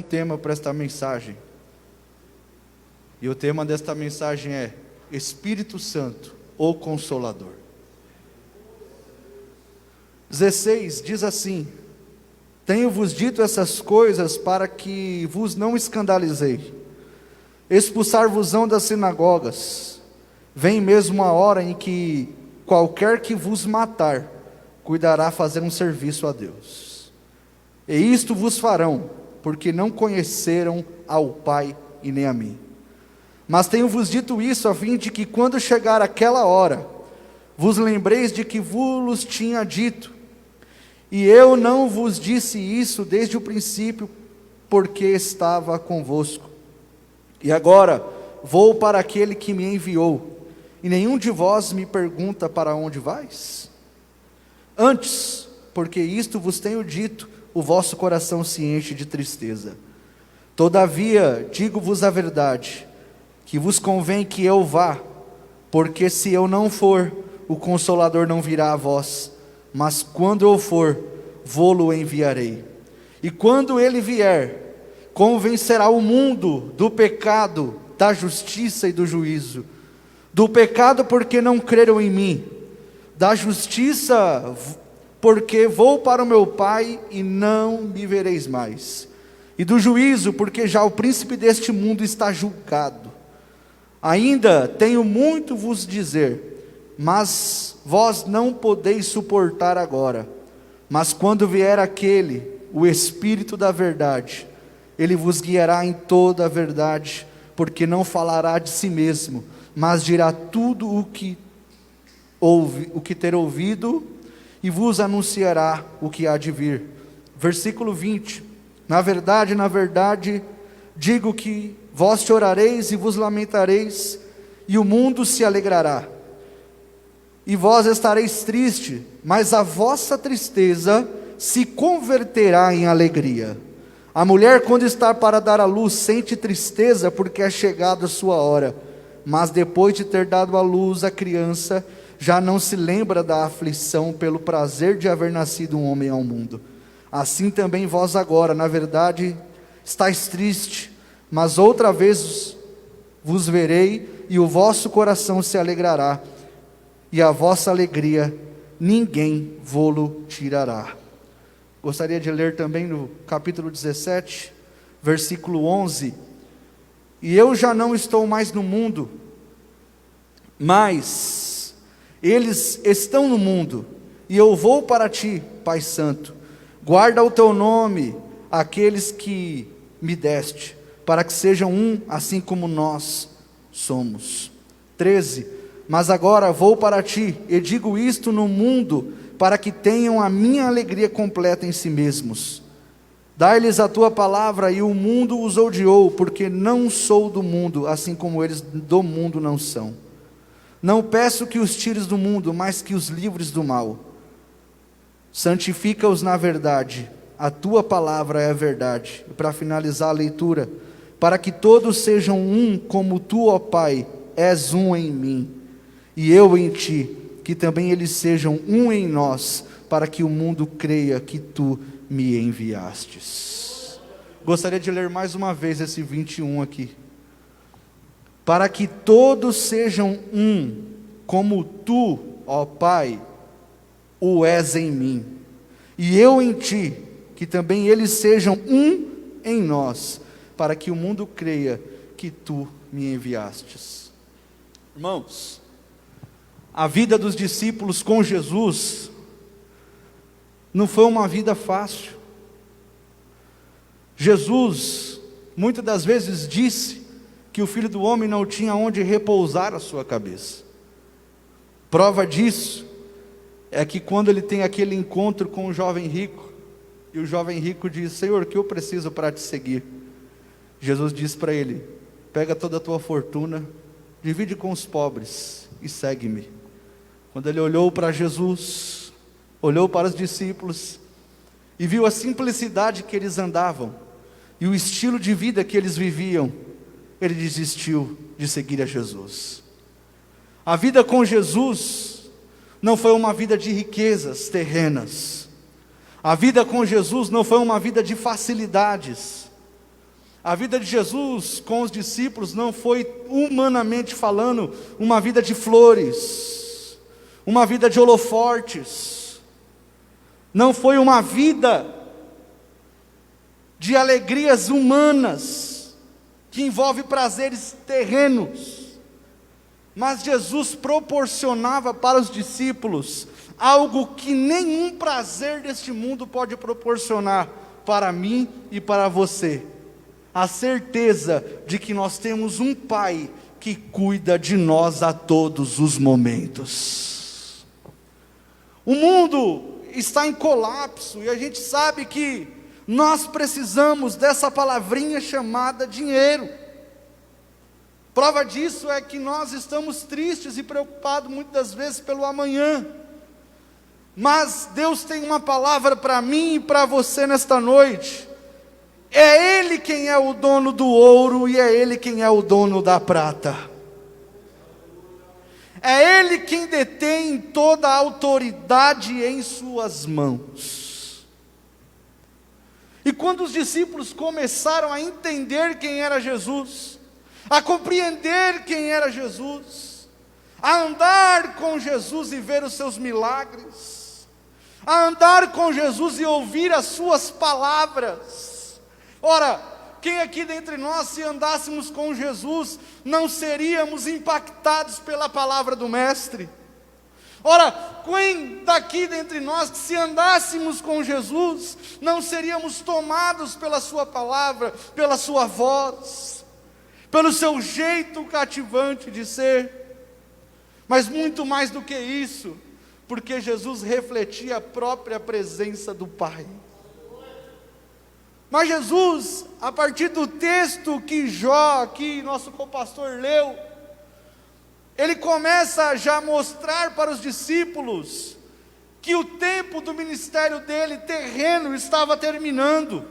tema para esta mensagem. E o tema desta mensagem é Espírito Santo, o Consolador. 16 diz assim: tenho-vos dito essas coisas para que vos não escandalizei. Expulsar-vos-ão das sinagogas. Vem mesmo a hora em que qualquer que vos matar, cuidará fazer um serviço a Deus. E isto vos farão, porque não conheceram ao Pai e nem a mim. Mas tenho-vos dito isso a fim de que quando chegar aquela hora, vos lembreis de que vos tinha dito. E eu não vos disse isso desde o princípio, porque estava convosco. E agora vou para aquele que me enviou, e nenhum de vós me pergunta para onde vais? Antes, porque isto vos tenho dito, o vosso coração se enche de tristeza. Todavia, digo-vos a verdade, que vos convém que eu vá, porque se eu não for, o Consolador não virá a vós, mas quando eu for, vô-lo enviarei. E quando ele vier, convencerá o mundo do pecado, da justiça e do juízo. Do pecado porque não creram em mim, da justiça porque vou para o meu Pai e não me vereis mais, e do juízo porque já o príncipe deste mundo está julgado. Ainda tenho muito vos dizer, mas vós não podeis suportar agora. Mas quando vier aquele, o Espírito da verdade, ele vos guiará em toda a verdade, porque não falará de si mesmo, mas dirá tudo o que ter ouvido, e vos anunciará o que há de vir. Versículo 20: na verdade, digo que vós chorareis e vos lamentareis, e o mundo se alegrará. E vós estareis tristes, mas a vossa tristeza se converterá em alegria. A mulher, quando está para dar à luz, sente tristeza, porque é chegada a sua hora. Mas depois de ter dado à luz a criança, já não se lembra da aflição pelo prazer de haver nascido um homem ao mundo. Assim também vós agora, na verdade, estáis tristes, mas outra vez vos verei, e o vosso coração se alegrará, e a vossa alegria ninguém vô-lo tirará. Gostaria de ler também no capítulo 17, versículo 11: e eu já não estou mais no mundo, mas eles estão no mundo, e eu vou para ti, Pai Santo. Guarda o teu nome, aqueles que me deste, para que sejam um, assim como nós somos. 13: mas agora vou para ti, e digo isto no mundo, para que tenham a minha alegria completa em si mesmos. Dai-lhes a tua palavra, e o mundo os odiou, porque não sou do mundo, assim como eles do mundo não são. Não peço que os tires do mundo, mas que os livres do mal. Santifica-os na verdade, a tua palavra é a verdade. E para finalizar a leitura: para que todos sejam um, como tu, ó Pai, és um em mim, e eu em ti, que também eles sejam um em nós, para que o mundo creia que tu me enviastes. Gostaria de ler mais uma vez esse 21 aqui. Para que todos sejam um, como tu, ó Pai, o és em mim, e eu em ti, que também eles sejam um em nós, para que o mundo creia que tu me enviastes. Irmãos, a vida dos discípulos com Jesus não foi uma vida fácil. Jesus muitas das vezes disse que o Filho do Homem não tinha onde repousar a sua cabeça. Prova disso é que quando ele tem aquele encontro com o jovem rico, e o jovem rico diz: Senhor, o que eu preciso para te seguir? Jesus diz para ele: pega toda a tua fortuna, divide com os pobres e segue-me. Quando ele olhou para Jesus, olhou para os discípulos e viu a simplicidade que eles andavam e o estilo de vida que eles viviam, ele desistiu de seguir a Jesus. A vida com Jesus não foi uma vida de riquezas terrenas. A vida com Jesus não foi uma vida de facilidades. A vida de Jesus com os discípulos não foi, humanamente falando, uma vida de flores, uma vida de holofortes, não foi uma vida de alegrias humanas, que envolve prazeres terrenos, mas Jesus proporcionava para os discípulos algo que nenhum prazer deste mundo pode proporcionar para mim e para você: a certeza de que nós temos um Pai que cuida de nós a todos os momentos. O mundo está em colapso e a gente sabe que nós precisamos dessa palavrinha chamada dinheiro. Prova disso é que nós estamos tristes e preocupados muitas vezes pelo amanhã. Mas Deus tem uma palavra para mim e para você nesta noite. É Ele quem é o dono do ouro e é Ele quem é o dono da prata. É Ele quem detém toda a autoridade em suas mãos. E quando os discípulos começaram a entender quem era Jesus, a compreender quem era Jesus, a andar com Jesus e ver os seus milagres, a andar com Jesus e ouvir as suas palavras. Ora, quem aqui dentre nós, se andássemos com Jesus, não seríamos impactados pela palavra do Mestre? Ora, quem daqui dentre nós, que se andássemos com Jesus, não seríamos tomados pela sua palavra, pela sua voz, pelo seu jeito cativante de ser? Mas muito mais do que isso, porque Jesus refletia a própria presença do Pai. Mas Jesus, a partir do texto que Jó, aqui nosso copastor, leu, ele começa já a mostrar para os discípulos que o tempo do ministério dele terreno estava terminando,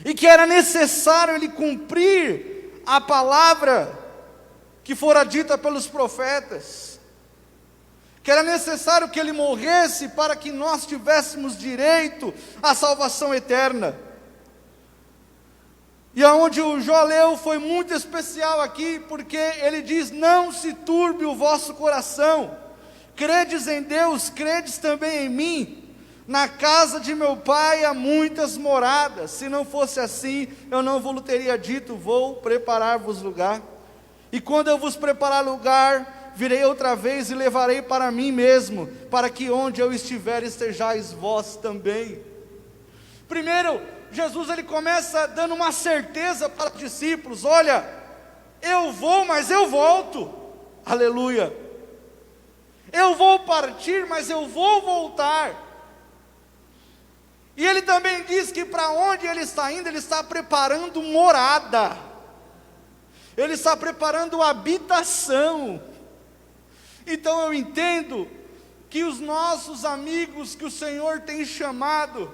e que era necessário ele cumprir a palavra que fora dita pelos profetas, que era necessário que ele morresse para que nós tivéssemos direito à salvação eterna. E aonde o Jó leu foi muito especial aqui, porque ele diz: não se turbe o vosso coração, credes em Deus, credes também em mim. Na casa de meu pai há muitas moradas, se não fosse assim, eu não vos teria dito: vou preparar-vos lugar. E quando eu vos preparar lugar, virei outra vez e levarei para mim mesmo, para que onde eu estiver estejais vós também. Primeiro, Jesus ele começa dando uma certeza para os discípulos: olha, eu vou, mas eu volto. Aleluia. Eu vou partir, mas eu vou voltar. E ele também diz que para onde ele está indo, ele está preparando morada, ele está preparando habitação. Então eu entendo que os nossos amigos que o Senhor tem chamado,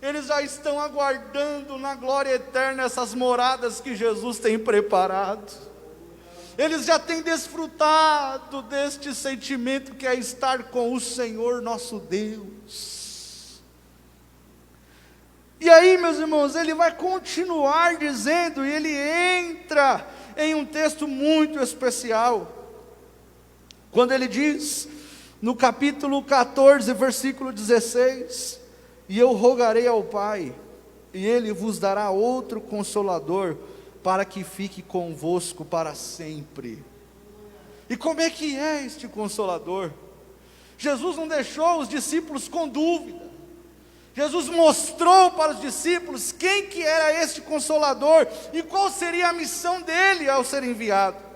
eles já estão aguardando na glória eterna essas moradas que Jesus tem preparado. Eles já têm desfrutado deste sentimento que é estar com o Senhor nosso Deus. E aí, meus irmãos, ele vai continuar dizendo, e ele entra em um texto muito especial, quando ele diz, no capítulo 14, versículo 16, e eu rogarei ao Pai, e Ele vos dará outro Consolador, para que fique convosco para sempre. E como é que é este Consolador? Jesus não deixou os discípulos com dúvida. Jesus mostrou para os discípulos quem que era este Consolador, e qual seria a missão dele ao ser enviado.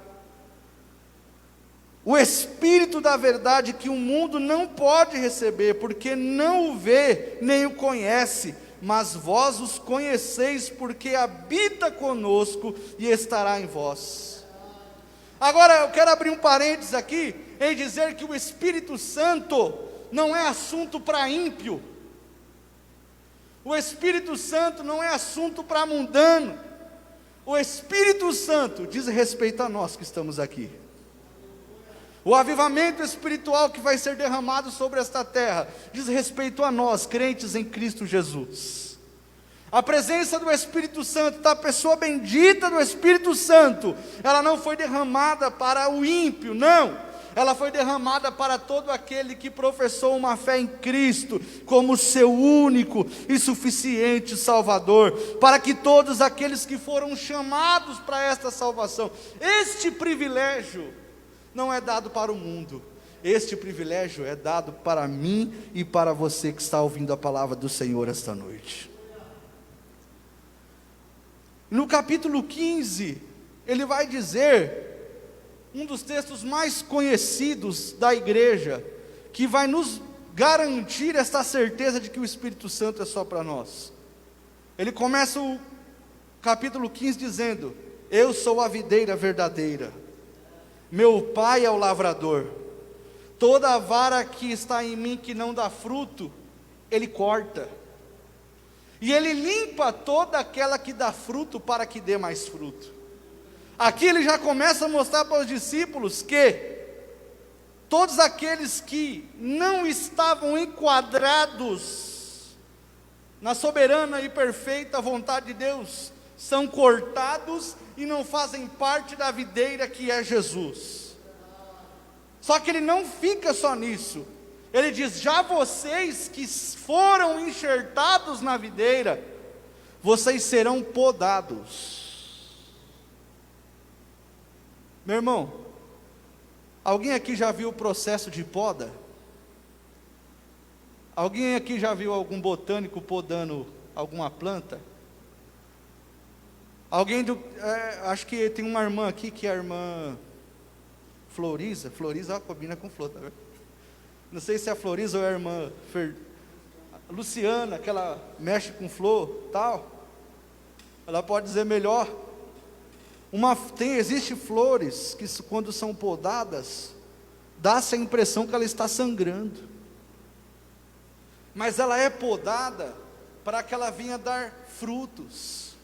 O Espírito da verdade que o mundo não pode receber, porque não o vê, nem o conhece, mas vós os conheceis, porque habita conosco e estará em vós. Agora eu quero abrir um parênteses aqui, em dizer que o Espírito Santo não é assunto para ímpio. O Espírito Santo não é assunto para mundano. O Espírito Santo diz respeito a nós que estamos aqui. O avivamento espiritual que vai ser derramado sobre esta terra diz respeito a nós, crentes em Cristo Jesus. A presença do Espírito Santo, da pessoa bendita do Espírito Santo, ela não foi derramada para o ímpio, não. Ela foi derramada para todo aquele que professou uma fé em Cristo, como seu único e suficiente Salvador, para que todos aqueles que foram chamados para esta salvação, este privilégio não é dado para o mundo, este privilégio é dado para mim e para você que está ouvindo a palavra do Senhor esta noite. No capítulo 15, ele vai dizer, um dos textos mais conhecidos da igreja, que vai nos garantir essa certeza de que o Espírito Santo é só para nós. Ele começa o capítulo 15 dizendo: eu sou a videira verdadeira, meu pai é o lavrador, toda a vara que está em mim que não dá fruto, ele corta, e ele limpa toda aquela que dá fruto para que dê mais fruto. Aqui ele já começa a mostrar para os discípulos que todos aqueles que não estavam enquadrados na soberana e perfeita vontade de Deus, são cortados e não fazem parte da videira que é Jesus. Só que ele não fica só nisso. Ele diz: já vocês que foram enxertados na videira, vocês serão podados. Meu irmão, alguém aqui já viu o processo de poda? Alguém aqui já viu algum botânico podando alguma planta? Acho que tem uma irmã aqui, que é a irmã Floriza, ó, combina com flor, tá vendo? Não sei se é a Floriza ou é a irmã Luciana, que ela mexe com flor, tal. Ela pode dizer melhor. Existe flores que quando são podadas, dá-se a impressão que ela está sangrando. Mas ela é podada para que ela venha dar frutos.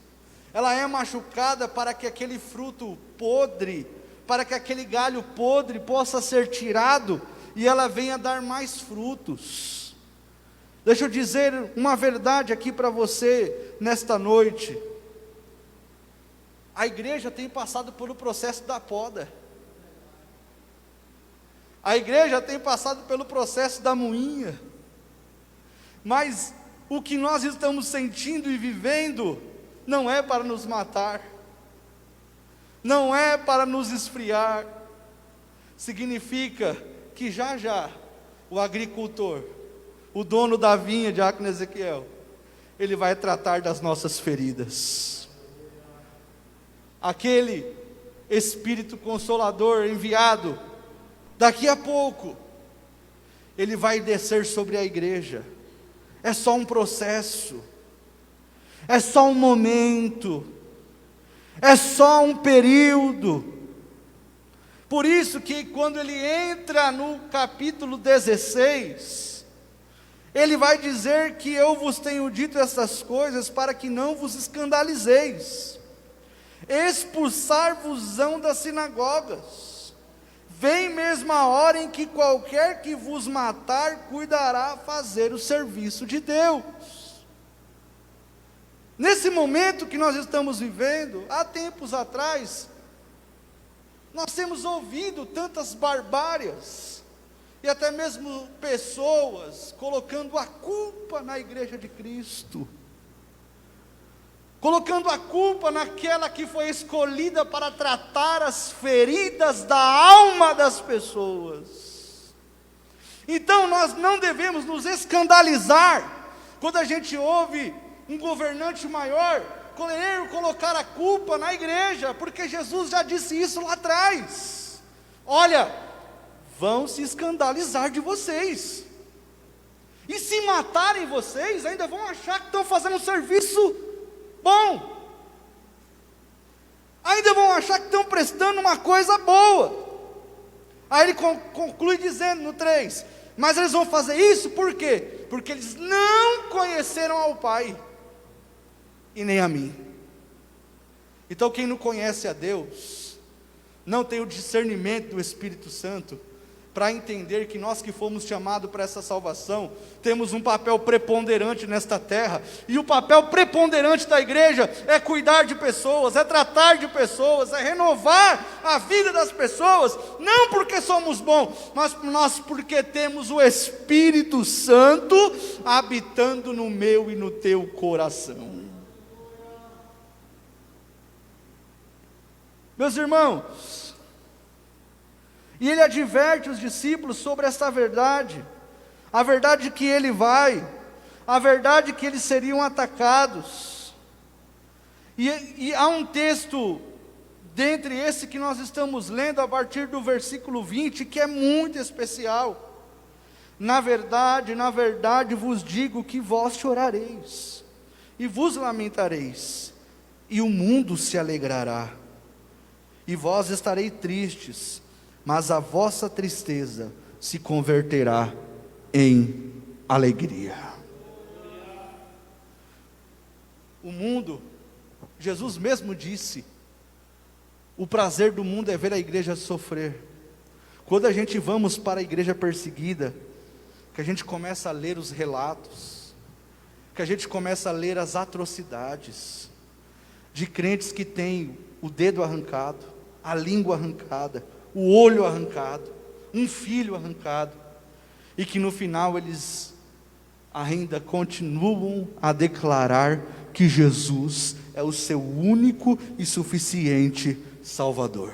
Ela é machucada para que aquele fruto podre, para que aquele galho podre possa ser tirado e ela venha dar mais frutos. Deixa eu dizer uma verdade aqui para você nesta noite. A igreja tem passado pelo processo da poda. A igreja tem passado pelo processo da moinha. Mas o que nós estamos sentindo e vivendo não é para nos matar, não é para nos esfriar. Significa que já já o agricultor, o dono da vinha, diácono Ezequiel, ele vai tratar das nossas feridas. Aquele Espírito Consolador enviado, daqui a pouco, ele vai descer sobre a igreja. É só um processo, é só um momento, é só um período. Por isso que quando ele entra no capítulo 16, ele vai dizer que eu vos tenho dito essas coisas para que não vos escandalizeis. Expulsar-vos-ão das sinagogas. Vem mesmo a hora em que qualquer que vos matar cuidará fazer o serviço de Deus. Nesse momento que nós estamos vivendo, há tempos atrás, nós temos ouvido tantas barbárias, e até mesmo pessoas colocando a culpa na igreja de Cristo, colocando a culpa naquela que foi escolhida para tratar as feridas da alma das pessoas. Então nós não devemos nos escandalizar quando a gente ouve um governante maior colocar a culpa na igreja, porque Jesus já disse isso lá atrás. Olha, vão se escandalizar de vocês, e se matarem vocês, ainda vão achar que estão fazendo um serviço bom, ainda vão achar que estão prestando uma coisa boa. Aí ele conclui dizendo no 3, mas eles vão fazer isso por quê? Porque eles não conheceram ao Pai, e nem a mim. Então quem não conhece a Deus, não tem o discernimento do Espírito Santo, para entender que nós que fomos chamados para essa salvação, temos um papel preponderante nesta terra, e o papel preponderante da igreja é cuidar de pessoas, é tratar de pessoas, é renovar a vida das pessoas, não porque somos bons, mas nós porque temos o Espírito Santo habitando no meu e no teu coração. Meus irmãos, e ele adverte os discípulos sobre essa verdade, a verdade que ele vai, a verdade que eles seriam atacados. E há um texto, dentre esse que nós estamos lendo, a partir do versículo 20, que é muito especial. Na verdade, vos digo que vós chorareis, e vos lamentareis, e o mundo se alegrará, e vós estareis tristes, mas a vossa tristeza se converterá em alegria. O mundo, Jesus mesmo disse, o prazer do mundo é ver a igreja sofrer. Quando a gente vamos para a igreja perseguida, que a gente começa a ler os relatos, que a gente começa a ler as atrocidades, de crentes que têm o dedo arrancado, a língua arrancada, o olho arrancado, um filho arrancado, e que no final eles ainda continuam a declarar que Jesus é o seu único e suficiente Salvador.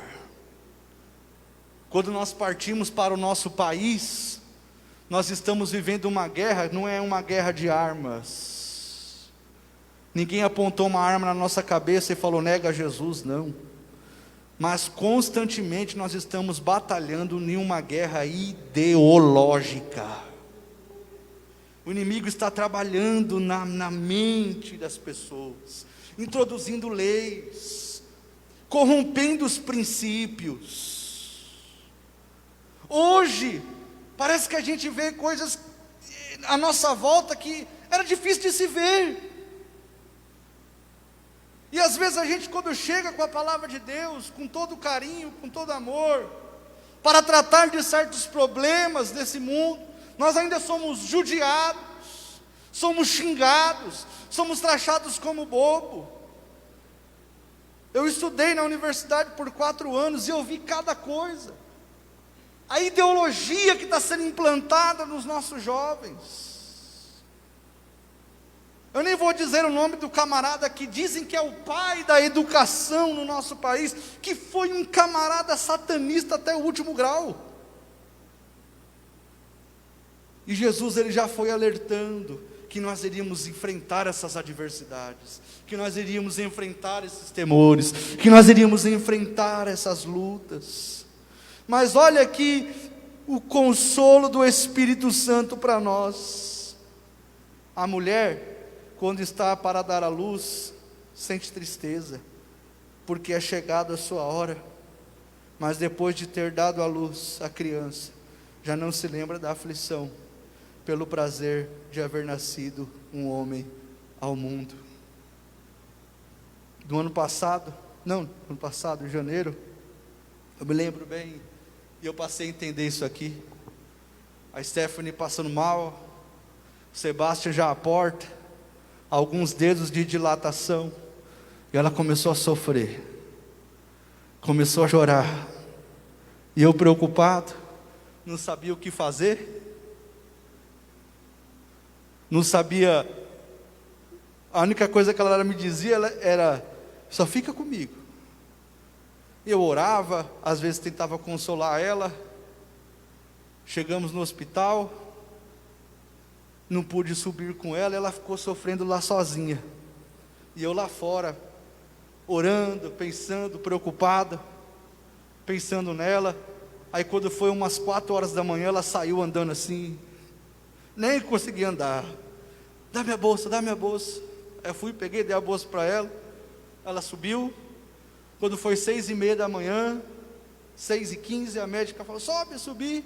Quando nós partimos para o nosso país, nós estamos vivendo uma guerra, não é uma guerra de armas. Ninguém apontou uma arma na nossa cabeça e falou, nega Jesus, não. Mas constantemente nós estamos batalhando em uma guerra ideológica. O inimigo está trabalhando na mente das pessoas, introduzindo leis, corrompendo os princípios. Hoje, parece que a gente vê coisas à nossa volta que era difícil de se ver. E às vezes a gente, quando chega com a palavra de Deus, com todo carinho, com todo amor, para tratar de certos problemas desse mundo, nós ainda somos judiados, somos xingados, somos taxados como bobo. Eu estudei na universidade por 4 anos e eu vi cada coisa. A ideologia que está sendo implantada nos nossos jovens. Eu nem vou dizer o nome do camarada que dizem que é o pai da educação no nosso país, que foi um camarada satanista até o último grau. E Jesus, ele já foi alertando que nós iríamos enfrentar essas adversidades, que nós iríamos enfrentar esses temores, que nós iríamos enfrentar essas lutas. Mas olha aqui o consolo do Espírito Santo para nós. A mulher, quando está para dar à luz, sente tristeza, porque é chegada a sua hora, mas depois de ter dado à luz a criança, já não se lembra da aflição, pelo prazer de haver nascido um homem ao mundo. Do ano passado, em janeiro, eu me lembro bem, e eu passei a entender isso aqui. A Stephanie passando mal, o Sebastião já à porta, alguns dedos de dilatação, e ela começou a sofrer, começou a chorar, e eu preocupado, não sabia o que fazer, não sabia, a única coisa que ela me dizia era, só fica comigo. Eu orava, às vezes tentava consolar ela. Chegamos no hospital, não pude subir com ela, ela ficou sofrendo lá sozinha, e eu lá fora, orando, pensando, preocupado, pensando nela. Aí quando foi umas 4 horas da manhã, ela saiu andando assim, nem conseguia andar. Dá minha bolsa, dá minha bolsa. Aí eu fui, peguei, dei a bolsa para ela, ela subiu. Quando foi 6h30 da manhã, 6h15, a médica falou, sobe, subi.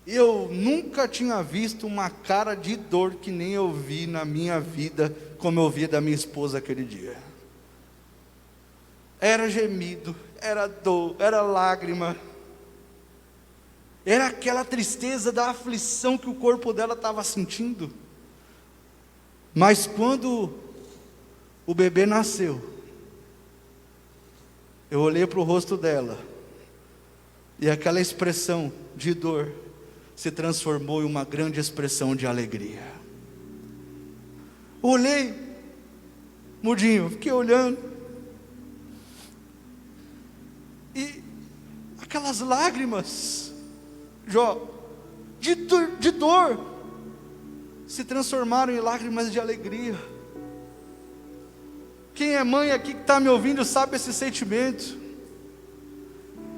Eu nunca tinha visto uma cara de dor que nem eu vi na minha vida, como eu vi da minha esposa aquele dia. Era gemido, era dor, era lágrima. Era aquela tristeza da aflição que o corpo dela estava sentindo. Mas quando o bebê nasceu, eu olhei para o rosto dela, e aquela expressão de dor se transformou em uma grande expressão de alegria. Olhei, mudinho, fiquei olhando, e aquelas lágrimas, Jó, de dor, se transformaram em lágrimas de alegria. Quem é mãe aqui que está me ouvindo sabe esse sentimento.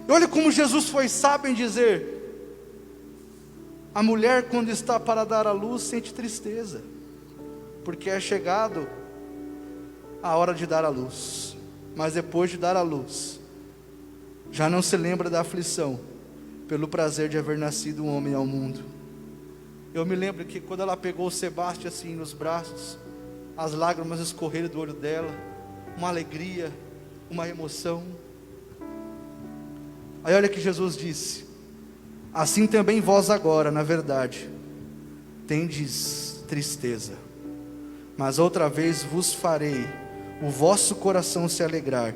E olha como Jesus foi sábio em dizer: a mulher, quando está para dar à luz, sente tristeza, porque é chegado a hora de dar à luz. Mas depois de dar à luz, já não se lembra da aflição, pelo prazer de haver nascido um homem ao mundo. Eu me lembro que quando ela pegou o Sebastião assim nos braços, as lágrimas escorreram do olho dela, uma alegria, uma emoção. Aí olha que Jesus disse: assim também vós agora, na verdade, tendes tristeza, mas outra vez vos farei o vosso coração se alegrar,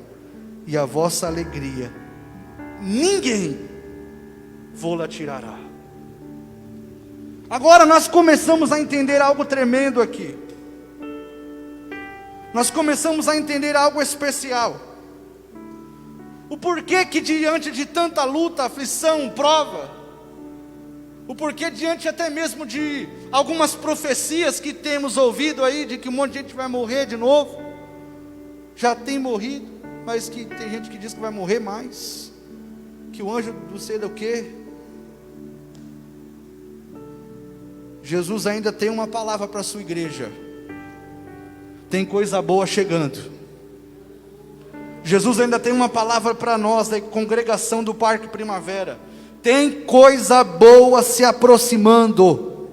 e a vossa alegria ninguém vô-la tirará. Agora nós começamos a entender algo tremendo aqui. Nós começamos a entender algo especial. O porquê que diante de tanta luta, aflição, prova, o porquê diante até mesmo de algumas profecias que temos ouvido aí, de que um monte de gente vai morrer de novo, já tem morrido, mas que tem gente que diz que vai morrer mais, que o anjo não sei do que. Jesus ainda tem uma palavra para a sua igreja: tem coisa boa chegando. Jesus ainda tem uma palavra para nós, da congregação do Parque Primavera: tem coisa boa se aproximando.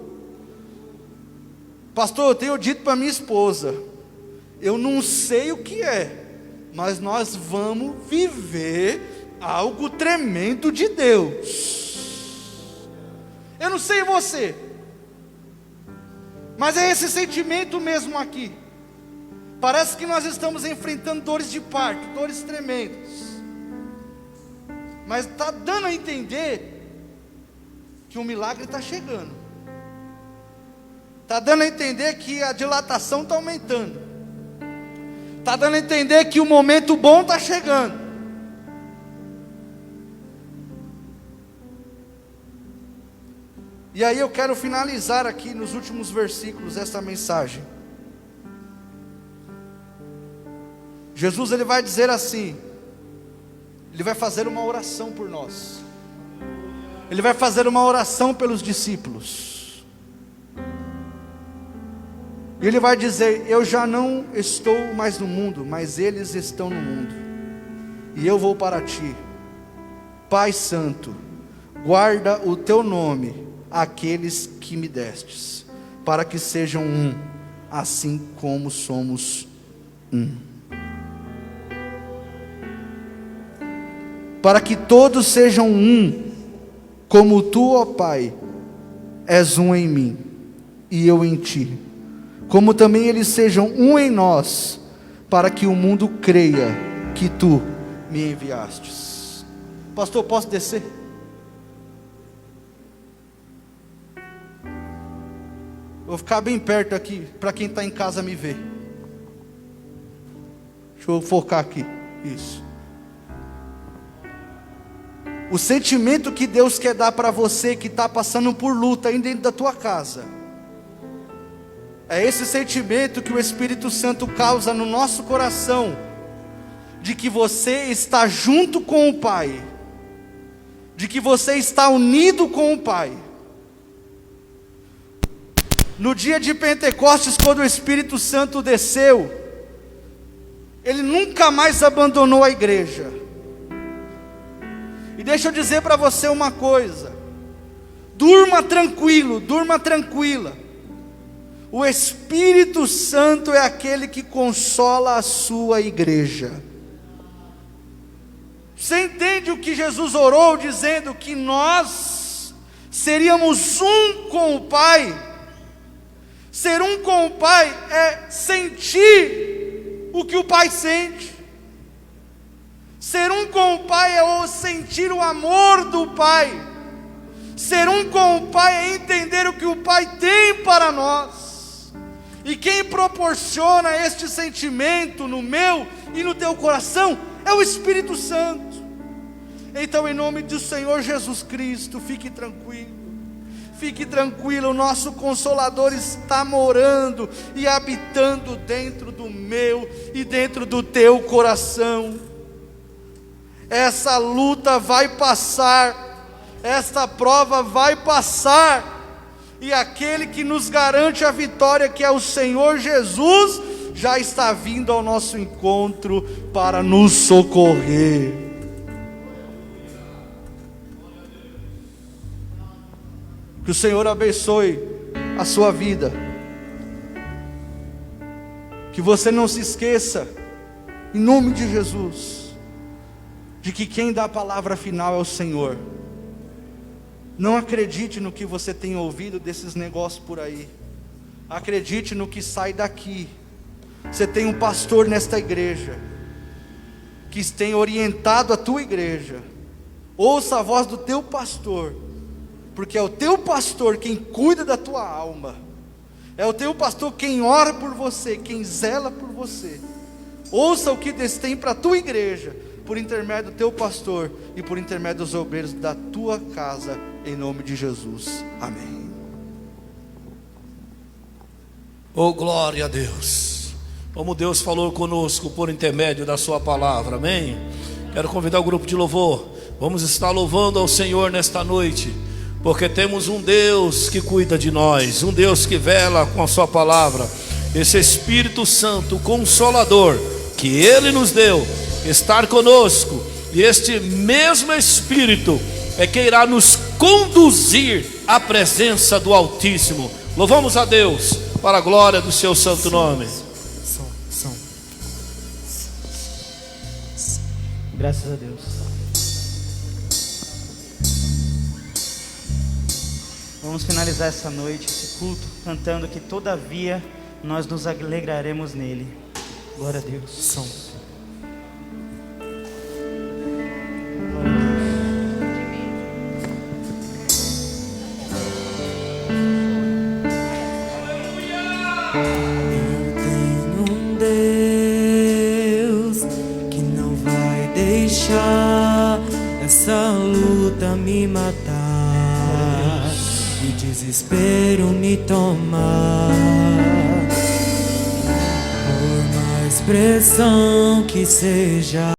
Pastor, eu tenho dito para minha esposa, eu não sei o que é, mas nós vamos viver algo tremendo de Deus. Eu não sei você, mas é esse sentimento mesmo aqui. Parece que nós estamos enfrentando dores de parto, dores tremendas, mas está dando a entender que o milagre está chegando. Está dando a entender que a dilatação está aumentando. Está dando a entender que o momento bom está chegando. E aí eu quero finalizar aqui nos últimos versículos essa mensagem. Jesus ele vai dizer assim, ele vai fazer uma oração por nós. Ele vai fazer uma oração pelos discípulos. E ele vai dizer: eu já não estou mais no mundo, mas eles estão no mundo, e eu vou para ti. Pai Santo, guarda o teu nome àqueles que me destes, para que sejam um, assim como somos um. Para que todos sejam um, como tu, ó Pai, és um em mim, e eu em ti, como também eles sejam um em nós, para que o mundo creia que tu me enviastes. Pastor, posso descer? Vou ficar bem perto aqui, para quem está em casa me ver. Deixa eu focar aqui, isso. O sentimento que Deus quer dar para você que está passando por luta aí dentro da tua casa, é esse sentimento que o Espírito Santo causa no nosso coração, de que você está junto com o Pai, de que você está unido com o Pai. No dia de Pentecostes, quando o Espírito Santo desceu, Ele nunca mais abandonou a igreja. E deixa eu dizer para você uma coisa: durma tranquilo, durma tranquila. O Espírito Santo é aquele que consola a sua igreja. Você entende o que Jesus orou, dizendo que nós seríamos um com o Pai. Ser um com o Pai é sentir o que o Pai sente. Ser um com o Pai é sentir o amor do Pai. Ser um com o Pai é entender o que o Pai tem para nós. E quem proporciona este sentimento no meu e no teu coração é o Espírito Santo. Então, em nome do Senhor Jesus Cristo, fique tranquilo. Fique tranquilo, o nosso Consolador está morando e habitando dentro do meu e dentro do teu coração. Essa luta vai passar, esta prova vai passar, e aquele que nos garante a vitória, que é o Senhor Jesus, já está vindo ao nosso encontro para nos socorrer. Que o Senhor abençoe a sua vida. Que você não se esqueça, em nome de Jesus, de que quem dá a palavra final é o Senhor. Não acredite no que você tem ouvido desses negócios por aí. Acredite no que sai daqui. Você tem um pastor nesta igreja que tem orientado a tua igreja. Ouça a voz do teu pastor, porque é o teu pastor quem cuida da tua alma. É o teu pastor quem ora por você, quem zela por você. Ouça o que Deus tem para a tua igreja, por intermédio do teu pastor e por intermédio dos obreiros da tua casa, em nome de Jesus, amém. Oh, glória a Deus. Como Deus falou conosco por intermédio da sua palavra, amém? Quero convidar o grupo de louvor. Vamos estar louvando ao Senhor nesta noite, porque temos um Deus que cuida de nós, um Deus que vela com a sua palavra. Esse Espírito Santo Consolador que Ele nos deu, estar conosco, e este mesmo Espírito é que irá nos conduzir à presença do Altíssimo. Louvamos a Deus para a glória do seu santo nome. Graças a Deus. Vamos finalizar essa noite, esse culto, cantando que todavia nós nos alegraremos nele. Glória a Deus. Eu tenho um Deus que não vai deixar essa luta me matar e desespero me tomar. Por mais pressão que seja,